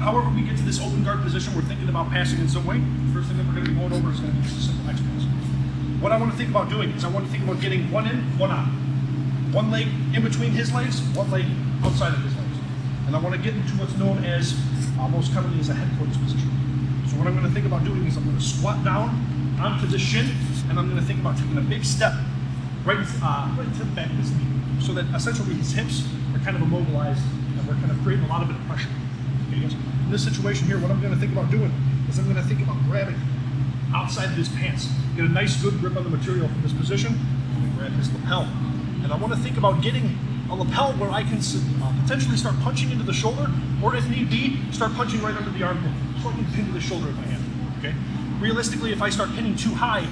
however we get to this open guard position, we're thinking about passing in some way. The first thing that we're going to be going over is going to be just a simple X pass. What I want to think about doing is I want to think about getting one in, one out. One leg in between his legs, one leg outside of his legs. And I want to get into what's known as, most commonly as a headquarters position. So what I'm going to think about doing is I'm going to squat down onto the shin, and I'm going to think about taking a big step right to the back of his knee, so that essentially his hips are kind of immobilized, and we're kind of creating a lot of bit of pressure. Okay, guys? In this situation here, what I'm going to think about doing is I'm going to think about grabbing outside of his pants, get a nice good grip on the material from this position, and grab his lapel. And I want to think about getting a lapel where I can potentially start punching into the shoulder, or if need be, start punching right under the armpit, so I can pin to the shoulder if I have to. Okay? Realistically, if I start pinning too high,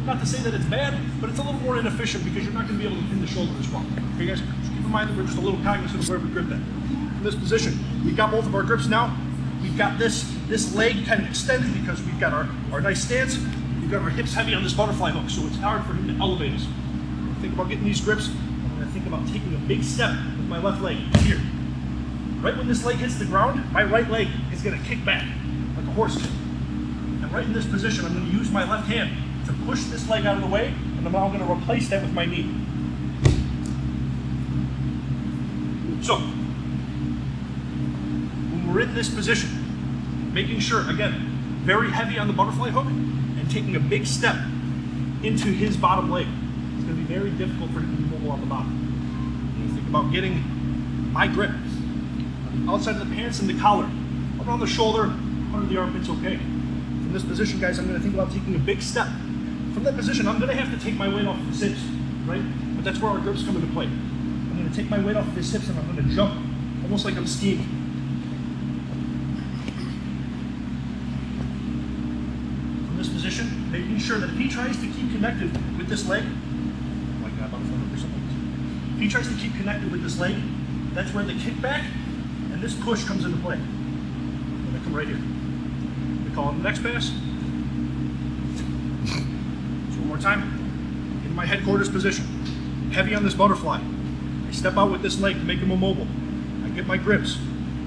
not to say that it's bad, but it's a little more inefficient because you're not going to be able to pin the shoulder as well. Okay, guys? Just keep in mind that we're just a little cognizant of where we grip that. In this position, we've got both of our grips now. We've got this leg kind of extended because we've got our nice stance. We've got our hips heavy on this butterfly hook, so it's hard for him to elevate us. Think about getting these grips. I'm going to think about taking a big step with my left leg here. Right when this leg hits the ground, my right leg is going to kick back like a horse. And right in this position, I'm going to use my left hand to push this leg out of the way, and I'm now going to replace that with my knee. So, when we're in this position, making sure, again, very heavy on the butterfly hook, and taking a big step into his bottom leg. It's going to be very difficult for him to be mobile on the bottom. And you think about getting my grip on the outside of the pants and the collar, around the shoulder, under the armpits, okay. From this position, guys, I'm going to think about taking a big step. From that position, I'm going to have to take my weight off of his hips, right? But that's where our grips come into play. I'm going to take my weight off of his hips and I'm going to jump, almost like I'm skiing. From this position, making sure that if he tries to keep connected with this leg, like that butterfly hook or something, if he tries to keep connected with this leg, that's where the kickback and this push comes into play. I'm going to come right here. We call it the next pass. One more time, in my headquarters position, heavy on this butterfly. I step out with this leg to make him immobile. I get my grips.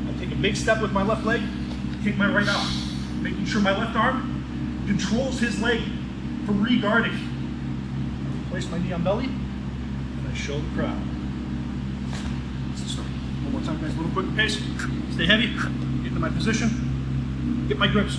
I take a big step with my left leg, kick my right out, making sure my left arm controls his leg for re-guarding. I place my knee on belly, and I show the crowd. That's the start. One more time, guys, a little quick pace. Stay heavy, get into my position, get my grips.